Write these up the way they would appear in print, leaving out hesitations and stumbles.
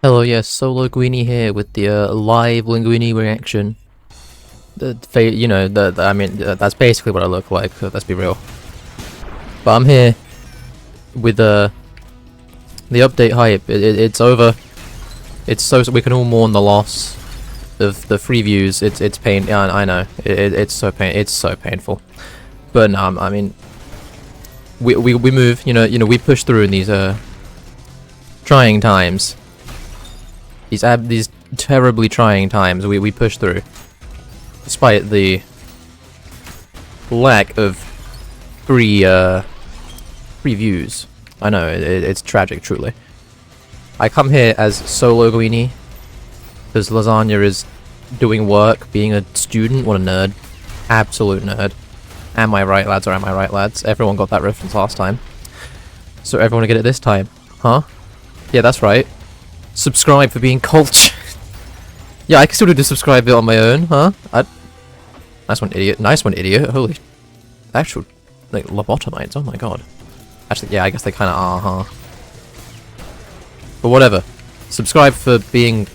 Hello, yes, Solo Guini here with the live Linguini reaction. That's basically what I look like, let's be real. But I'm here with the update hype. It's over. It's so we can all mourn the loss of the free views. It's pain. Yeah, I know. It's so painful. But no, I mean, we move. We push through in these trying times. These terribly trying times, we push through, despite the lack of free views. I know it's tragic, truly. I come here as Solo Guini because Lasagna is doing work, being a student. What a nerd, absolute nerd. Am I right, lads? Or am I right, lads? Everyone got that reference last time, so everyone will get it this time, huh? Yeah, that's right. Subscribe for being cultured. Yeah, I can still do the subscribe bit on my own, huh? Nice one, idiot. Nice one, idiot. Holy... Actual, like, lobotomites. Oh my god. Actually, yeah, I guess they kind of are, huh? But whatever. Subscribe for being...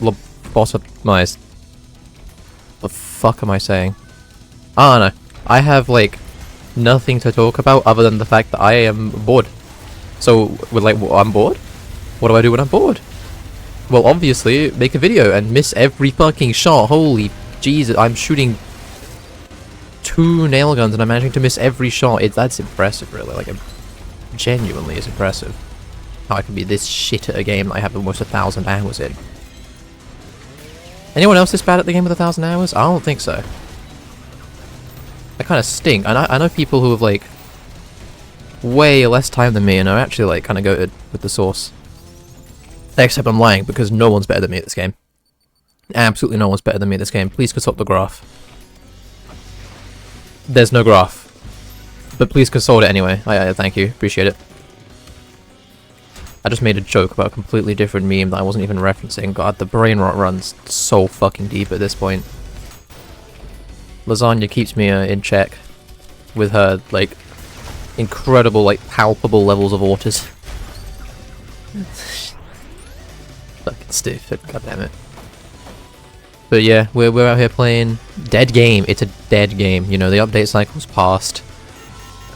lobotomized. The fuck am I saying? I don't know. I have, like, nothing to talk about other than the fact that I am bored. So, I'm bored? What do I do when I'm bored? Well, obviously, make a video and miss every fucking shot. Holy Jesus, I'm shooting 2 nail guns and I'm managing to miss every shot. That's impressive, really. Like, it genuinely is impressive. How I can be this shit at a game that I have almost 1,000 hours in. Anyone else this bad at the game with 1,000 hours? I don't think so. I kind of stink. I know people who have, like, way less time than me and are actually, like, kind of goated with the source. Except I'm lying, because no one's better than me at this game. Absolutely no one's better than me at this game. Please consult the graph. There's no graph. But please consult it anyway. I thank you. Appreciate it. I just made a joke about a completely different meme that I wasn't even referencing. God, the brain rot runs so fucking deep at this point. Lasagna keeps me in check with her, like, incredible, like, palpable levels of autism. Fucking stupid, goddammit. But yeah, we're out here playing dead game. It's a dead game. You know, the update cycle's passed.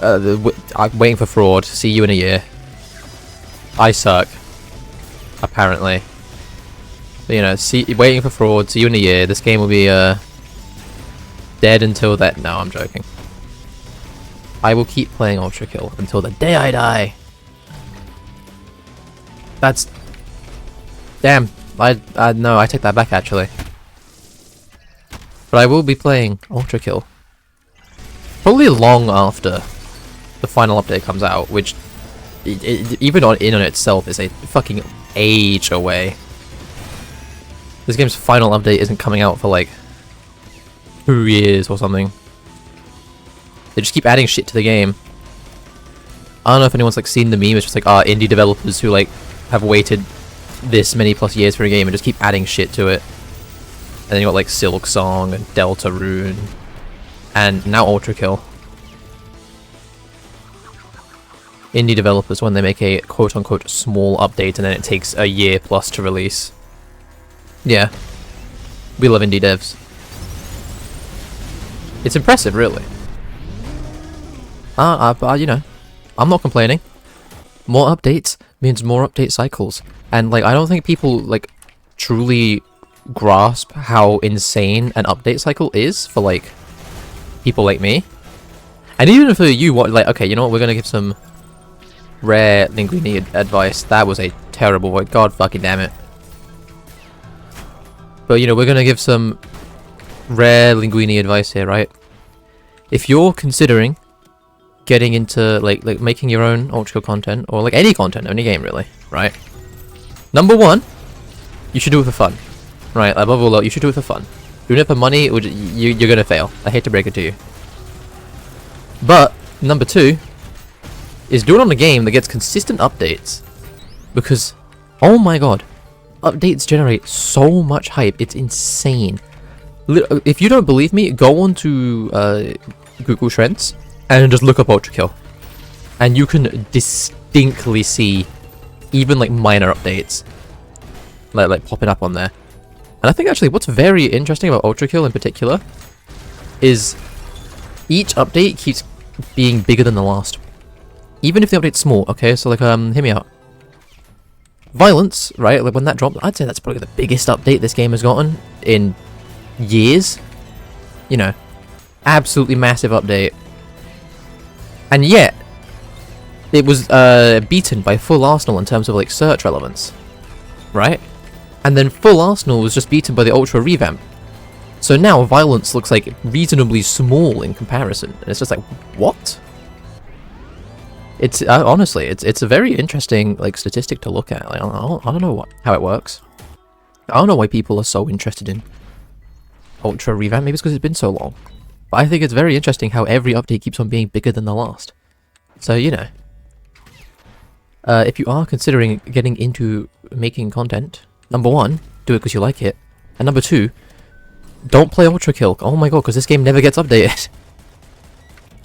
I'm waiting for fraud. See you in a year. I suck. Apparently. But, you know, waiting for fraud. See you in a year. This game will be dead until that. No, I'm joking. I will keep playing Ultra Kill until the day I die. That's... Damn, no, I take that back actually. But I will be playing Ultra Kill. Probably long after the final update comes out, which even in on itself is a fucking age away. This game's final update isn't coming out for like 2 years or something. They just keep adding shit to the game. I don't know if anyone's like seen the meme, it's just like indie developers who like have waited this many plus years for a game and just keep adding shit to it. And then you got like Silk Song and Deltarune and now Ultra Kill. Indie developers when they make a quote-unquote small update and then it takes a year plus to release. Yeah. We love indie devs. It's impressive, really. You know, I'm not complaining. More updates means more update cycles. And, like, I don't think people, like, truly grasp how insane an update cycle is for, like, people like me. And even for you, like, okay, you know what, we're gonna give some rare Linguini advice. That was a terrible word. God fucking damn it. But, you know, we're gonna give some rare Linguini advice here, right? If you're considering getting into, like making your own Ultra content, or, like, any content, any game, really, right? Number 1, you should do it for fun. Right, above all, you should do it for fun. Doing it for money, you're gonna fail. I hate to break it to you. But, number 2, is do it on a game that gets consistent updates. Because, oh my god, updates generate so much hype, it's insane. If you don't believe me, go on to Google Trends and just look up Ultra Kill. And you can distinctly see even like minor updates. like popping up on there. And I think actually what's very interesting about Ultra Kill in particular is each update keeps being bigger than the last. Even if the update's small, okay? So like, hear me out. Violence, right? Like when that dropped, I'd say that's probably the biggest update this game has gotten in years. You know, absolutely massive update. And yet, it was beaten by Full Arsenal in terms of like search relevance, right? And then Full Arsenal was just beaten by the Ultra revamp. So now Violence looks like reasonably small in comparison. And it's just like, what? It's honestly, it's a very interesting like statistic to look at. Like, I don't know how it works. I don't know why people are so interested in Ultra revamp. Maybe it's because it's been so long. But I think it's very interesting how every update keeps on being bigger than the last. So, you know. If you are considering getting into making content, number one, do it because you like it. And number two, don't play Ultra Kill. Oh my god, because this game never gets updated.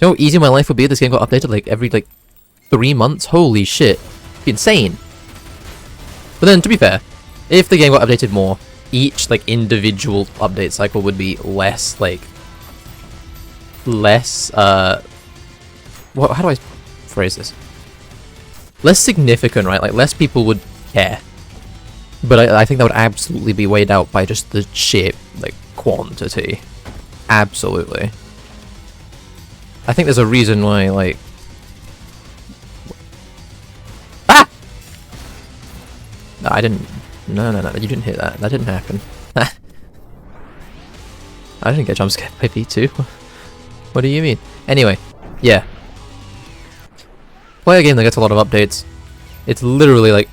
You know how easy my life would be if this game got updated like every like 3 months? Holy shit. It'd be insane. But then, to be fair, if the game got updated more, each like individual update cycle would be less like how do I phrase this? Less significant, right? Like less people would care. But I think that would absolutely be weighed out by just the sheer like quantity. Absolutely. I think there's a reason why like No, I didn't. No, you didn't hear that. That didn't happen. I didn't get jumpscared by V2. What do you mean? Anyway, yeah. Play a game that gets a lot of updates. It's literally like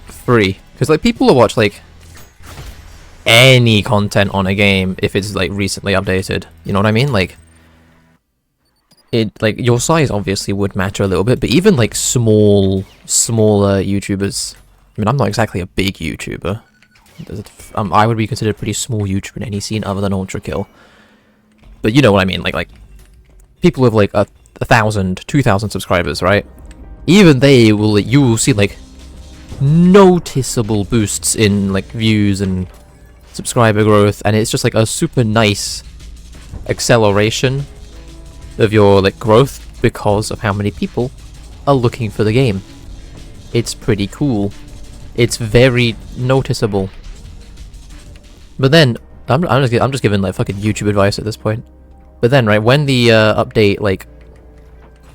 free. Because like people will watch like any content on a game if it's like recently updated. You know what I mean? Like like your size obviously would matter a little bit, but even like smaller YouTubers. I mean, I'm not exactly a big YouTuber. I would be considered a pretty small YouTuber in any scene other than Ultra Kill. But you know what I mean, like people with like 1,000, 2,000 subscribers, right? Even they will, you will see like noticeable boosts in like views and subscriber growth, and it's just like a super nice acceleration of your like growth because of how many people are looking for the game. It's pretty cool. It's very noticeable. But then I'm just giving like fucking YouTube advice at this point. But then right when the update like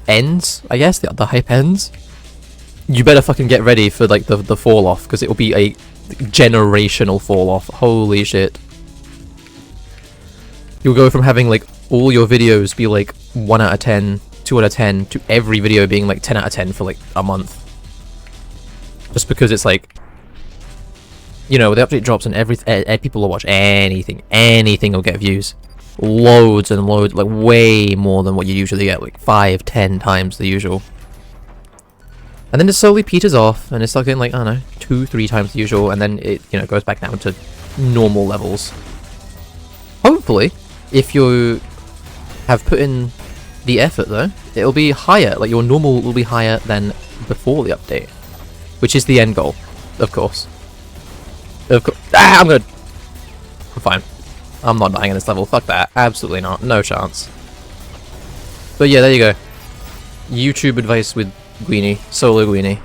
ends, I guess the hype ends, you better fucking get ready for like the fall off, because it will be a generational fall off. Holy shit. You'll go from having like all your videos be like 1 out of 10, 2 out of 10 to every video being like 10 out of 10 for like a month. Just because it's like, you know, the update drops and people will watch anything will get views. Loads and loads, like way more than what you usually get, like 5, 10 times the usual. And then it slowly peters off, and it's like getting like, I don't know, 2, 3 times the usual, and then it, you know, goes back down to normal levels. Hopefully, if you have put in the effort though, it'll be higher, like your normal will be higher than before the update. Which is the end goal, of course. Ah, I'm good. I'm fine. I'm not dying in this level. Fuck that. Absolutely not. No chance. But yeah, there you go. YouTube advice with Guini. Solo Guini.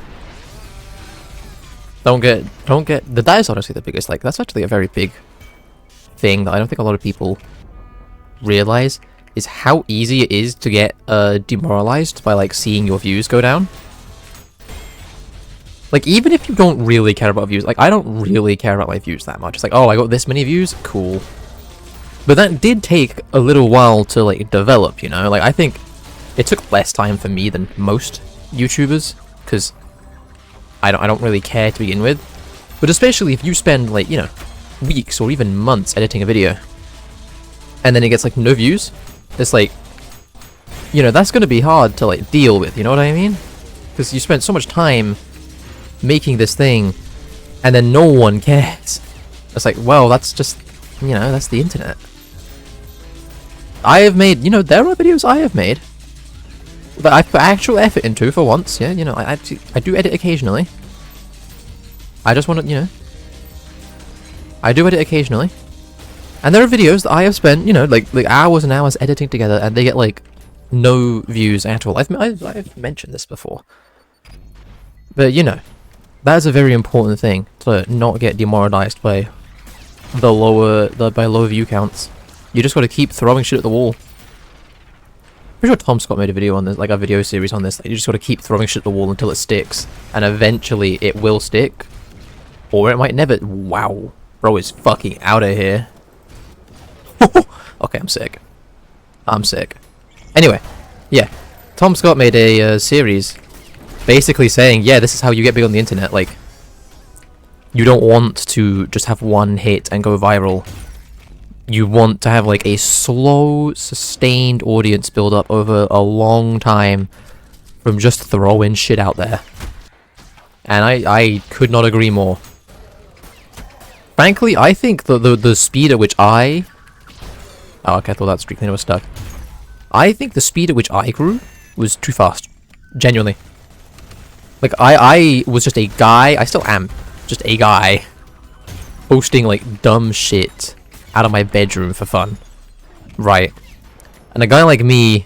Don't get... That is honestly the biggest, like, that's actually a very big thing that I don't think a lot of people realize, is how easy it is to get demoralized by, like, seeing your views go down. Like, even if you don't really care about views, like, I don't really care about my views that much. It's like, oh, I got this many views? Cool. But that did take a little while to, like, develop, you know? Like, I think it took less time for me than most YouTubers, because I don't really care to begin with. But especially if you spend, like, you know, weeks or even months editing a video, and then it gets, like, no views, it's like, you know, that's gonna be hard to, like, deal with, you know what I mean? Because you spent so much time making this thing, and then no one cares. It's like, well, that's just, you know, that's the internet. I have made, you know, there are videos I have made that I've put actual effort into for once, yeah, you know, I do edit occasionally. I just want to, you know, I do edit occasionally. And there are videos that I have spent, you know, like hours and hours editing together, and they get like no views at all. I've mentioned this before, but you know, that is a very important thing to not get demoralized by lower view counts. You just got to keep throwing shit at the wall. Pretty sure Tom Scott made a video on this, like a video series on this. Like, you just got to keep throwing shit at the wall until it sticks, and eventually it will stick, or it might never. Wow, bro is fucking out of here. Okay, I'm sick. I'm sick. Anyway, yeah, Tom Scott made a series basically saying, yeah, this is how you get big on the internet. Like, you don't want to just have one hit and go viral. You want to have like a slow, sustained audience build up over a long time from just throwing shit out there. And I could not agree more. Frankly, I think the speed at which I... Oh, okay, I thought that streak cleaner was stuck. I think the speed at which I grew was too fast. Genuinely. Like, I was just a guy, I still am, just a guy, posting, like, dumb shit out of my bedroom for fun. Right. And a guy like me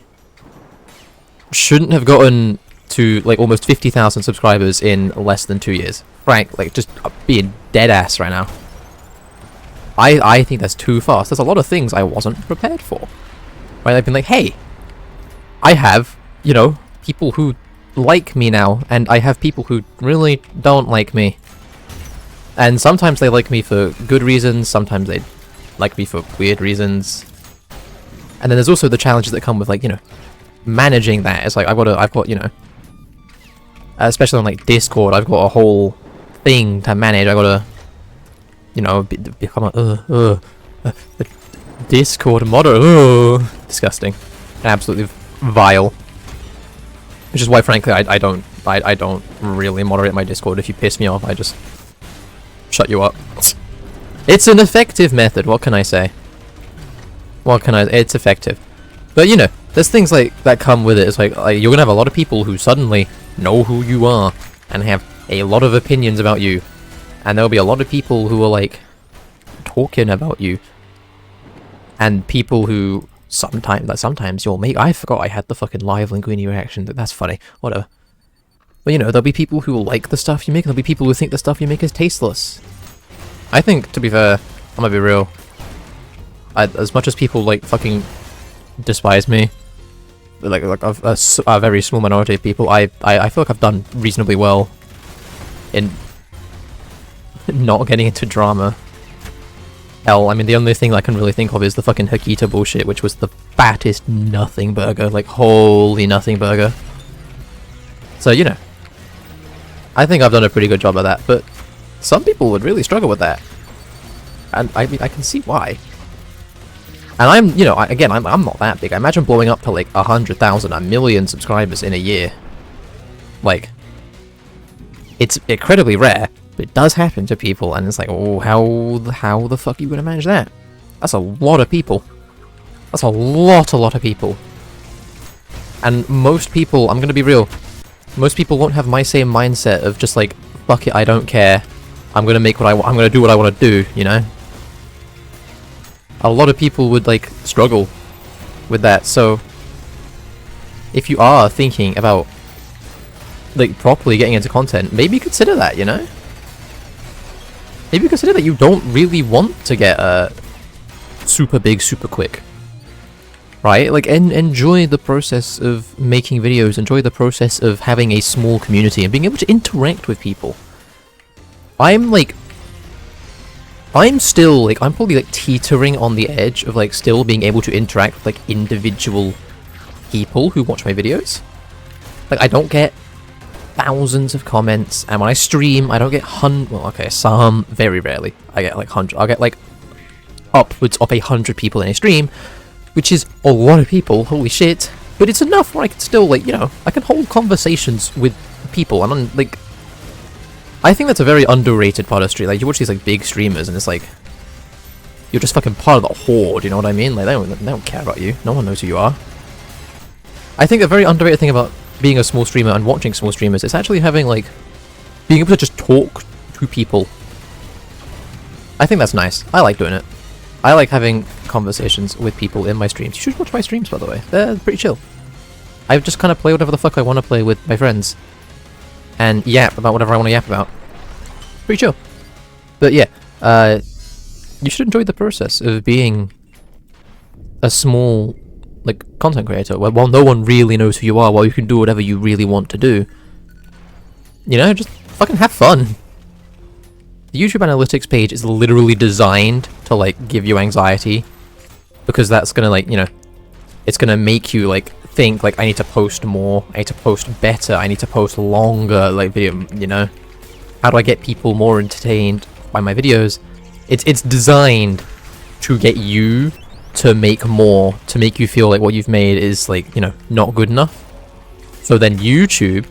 shouldn't have gotten to, like, almost 50,000 subscribers in less than 2 years. Frank, like, just being dead ass right now. I think that's too fast. There's a lot of things I wasn't prepared for. Right, I've been like, hey, I have, you know, people who like me now, and I have people who really don't like me. And sometimes they like me for good reasons, sometimes they like me for weird reasons. And then there's also the challenges that come with, like, you know, managing that. It's like, I've got, you know, especially on, like, Discord, I've got a whole thing to manage. I gotta, you know, become a Discord modder. Disgusting. And absolutely vile. Which is why, frankly, I don't really moderate my Discord. If you piss me off, I just shut you up. It's an effective method, what can I say? It's effective. But, you know, there's things like that come with it. It's like you're gonna have a lot of people who suddenly know who you are and have a lot of opinions about you. And there'll be a lot of people who are, like, talking about you. And people who sometimes you'll make... I forgot I had the fucking live linguini reaction. That's funny. Whatever. But, you know, there'll be people who will like the stuff you make, and there'll be people who think the stuff you make is tasteless. I think, to be fair, I'm gonna be real. As much as people, like, fucking despise me, like a very small minority of people, I feel like I've done reasonably well in not getting into drama. Hell, I mean, the only thing I can really think of is the fucking Hakita bullshit, which was the fattest nothing burger. Like, holy nothing burger. So, you know, I think I've done a pretty good job of that, but some people would really struggle with that. And I mean, I can see why. And I'm, you know, I'm not that big. I imagine blowing up to, like, 100,000, 1 million subscribers in a year. Like, it's incredibly rare. But it does happen to people, and it's like, oh, how the fuck are you gonna manage that? That's a lot of people. That's a lot of people. And most people, I'm gonna be real, most people won't have my same mindset of just like, fuck it, I don't care. I'm gonna make what I'm gonna do what I want to do, you know? A lot of people would, like, struggle with that, so if you are thinking about, like, properly getting into content, maybe consider that, you know? Maybe consider that you don't really want to get super big, super quick. Right? Like, enjoy the process of making videos, enjoy the process of having a small community and being able to interact with people. I'm probably, like, teetering on the edge of, like, still being able to interact with, like, individual people who watch my videos. Like, I don't get thousands of comments, and when I stream, I don't get well, okay, some, very rarely. I get, like, I'll get, like, upwards of 100 people in a stream, which is a lot of people, holy shit, but it's enough where I can still, like, you know, I can hold conversations with people, and I'm, like, I think that's a very underrated part of stream. Like, you watch these, like, big streamers, and it's like, you're just fucking part of the horde, you know what I mean? Like, they don't care about you, no one knows who you are. I think a very underrated thing about being a small streamer and watching small streamers, it's actually having, like, being able to just talk to people. I think that's nice. I like doing it. I like having conversations with people in my streams. You should watch my streams, by the way. They're pretty chill. I just kind of play whatever the fuck I want to play with my friends. And yap about whatever I want to yap about. Pretty chill. But yeah, you should enjoy the process of being a small, like, content creator, where while no one really knows who you are, while you can do whatever you really want to do, you know, just fucking have fun. The YouTube analytics page is literally designed to, like, give you anxiety, because that's gonna, like, you know, it's gonna make you, like, think, like, I need to post more, I need to post better, I need to post longer, like, video, you know? How do I get people more entertained by my videos? It's designed to get you to make more, to make you feel like what you've made is, like, you know, not good enough. So then YouTube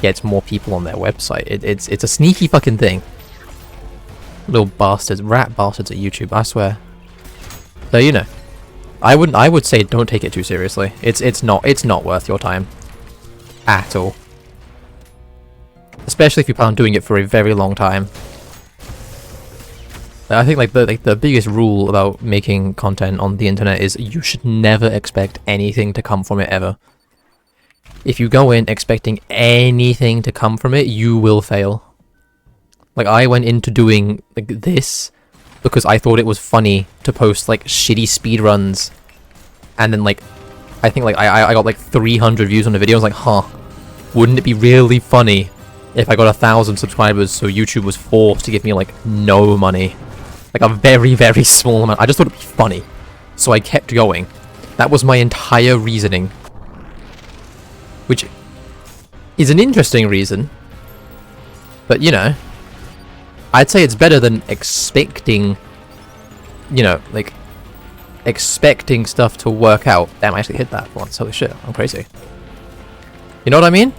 gets more people on their website. It's a sneaky fucking thing. Little bastards, rat bastards at YouTube, I swear. So, you know, I would say don't take it too seriously. It's not worth your time at all. Especially if you plan on doing it for a very long time. I think like the biggest rule about making content on the internet is you should never expect anything to come from it ever. If you go in expecting anything to come from it, you will fail. Like, I went into doing like this because I thought it was funny to post like shitty speedruns, and then like I think like I got like 300 views on the video. I was like, huh, wouldn't it be really funny if I got 1,000 subscribers so YouTube was forced to give me like no money? Like a very, very small amount. I just thought it'd be funny. So I kept going. That was my entire reasoning. Which is an interesting reason. But, you know, I'd say it's better than expecting, you know, like, expecting stuff to work out. Damn, I actually hit that once. Holy shit, I'm crazy. You know what I mean?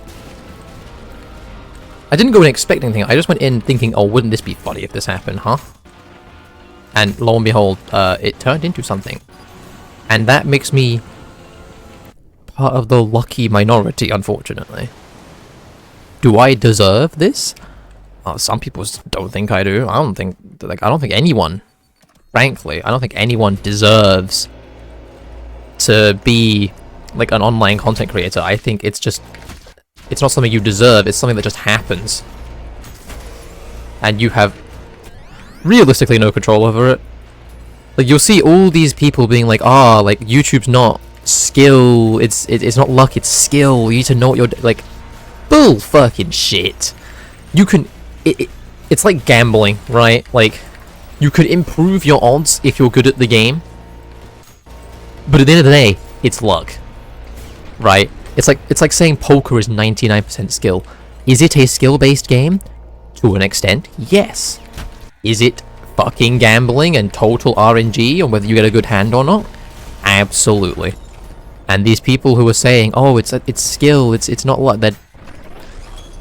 I didn't go in expecting anything. I just went in thinking, oh, wouldn't this be funny if this happened, huh? And lo and behold, it turned into something. And that makes me part of the lucky minority, unfortunately. Do I deserve this? Some people don't think I do. I don't think anyone, frankly, I don't think anyone deserves to be like an online content creator. I think it's not something you deserve, it's something that just happens. And you have realistically no control over it. Like, you'll see all these people being like, like, YouTube's not skill, it's not luck, it's skill, you need to know what you're like, bull fucking shit. You can, it's like gambling, right? Like, you could improve your odds if you're good at the game, but at the end of the day, it's luck, right? It's like saying poker is 99% skill. Is it a skill-based game? To an extent, yes. Is it fucking gambling and total RNG on whether you get a good hand or not? Absolutely. And these people who are saying, oh, it's skill, it's not luck,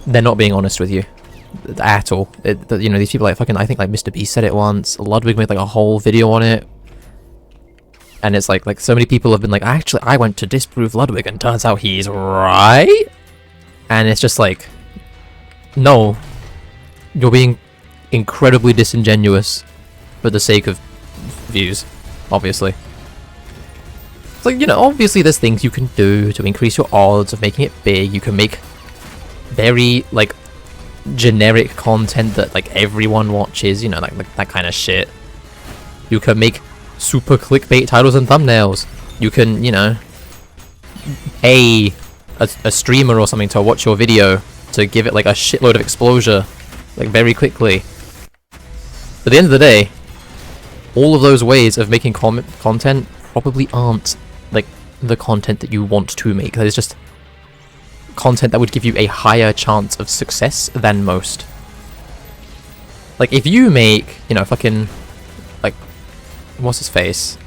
they're not being honest with you at all. You know, these people, like, fucking, I think like Mr. Beast said it once. Ludwig made like a whole video on it. And it's like so many people have been like, actually, I went to disprove Ludwig, and turns out he's right. And it's just like, no, you're being incredibly disingenuous for the sake of views, obviously. It's like, you know, obviously there's things you can do to increase your odds of making it big. You can make very, like, generic content that, like, everyone watches, you know, like that kind of shit. You can make super clickbait titles and thumbnails. You can, you know, pay a streamer or something to watch your video to give it like a shitload of exposure, like, very quickly. But at the end of the day, all of those ways of making content probably aren't like the content that you want to make. That is just content that would give you a higher chance of success than most. Like, if you make, you know, fucking, like, what's his face?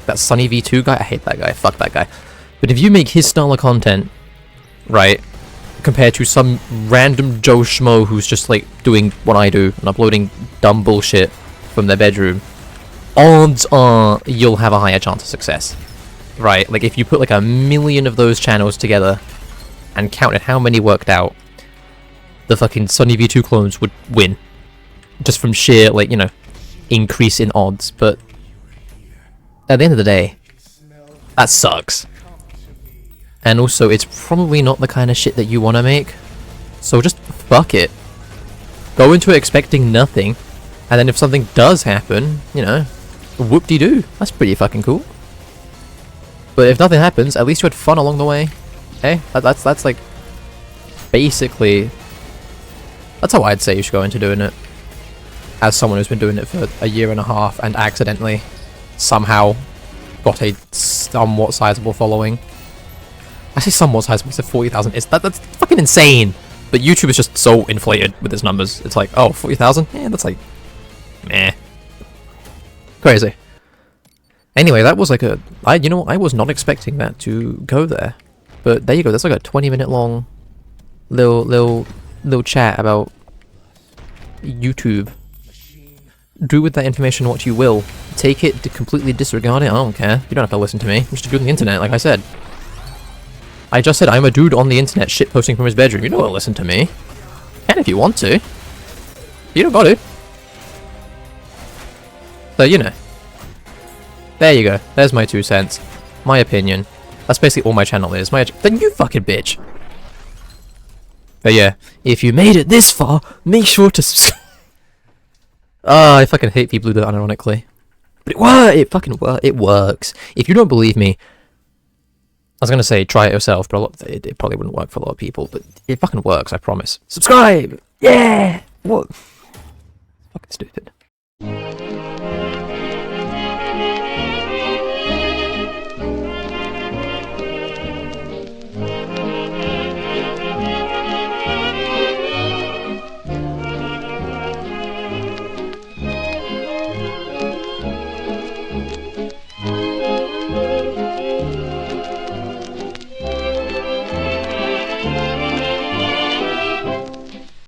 That Sunny V2 guy? I hate that guy. Fuck that guy. But if you make his style of content, right, compared to some random Joe Schmo who's just, like, doing what I do and uploading dumb bullshit from their bedroom, odds are you'll have a higher chance of success. Right? Like, if you put, like, 1,000,000 of those channels together and counted how many worked out, the fucking Sunny V2 clones would win. Just from sheer, like, you know, increase in odds, but at the end of the day, that sucks. And also, it's probably not the kind of shit that you want to make, so just fuck it. Go into it expecting nothing, and then if something does happen, you know, whoop-de-doo. That's pretty fucking cool. But if nothing happens, at least you had fun along the way. Okay? That's like, basically, that's how I'd say you should go into doing it. As someone who's been doing it for a year and a half and accidentally, somehow, got a somewhat sizable following. I say somewhat sizable, I said 40,000. That's fucking insane! But YouTube is just so inflated with its numbers. It's like, oh, 40,000? Yeah, that's like, meh. Crazy. Anyway, that was like you know what, I was not expecting that to go there. But there you go, that's like a 20-minute long little chat about YouTube. Do with that information what you will. Take it to completely disregard it, I don't care. You don't have to listen to me. I'm just a dude on the internet, like I said. I just said I'm a dude on the internet shitposting from his bedroom. You don't want to listen to me. And if you want to. You don't got to. So, you know. There you go. There's my 2 cents. My opinion. That's basically all my channel is. Then you fucking bitch. But yeah, if you made it this far, make sure to subscribe. I fucking hate people who do that unironically. But it works. If you don't believe me, I was gonna say try it yourself, but it probably wouldn't work for a lot of people, but it fucking works, I promise. Subscribe! Yeah! What? Fucking stupid.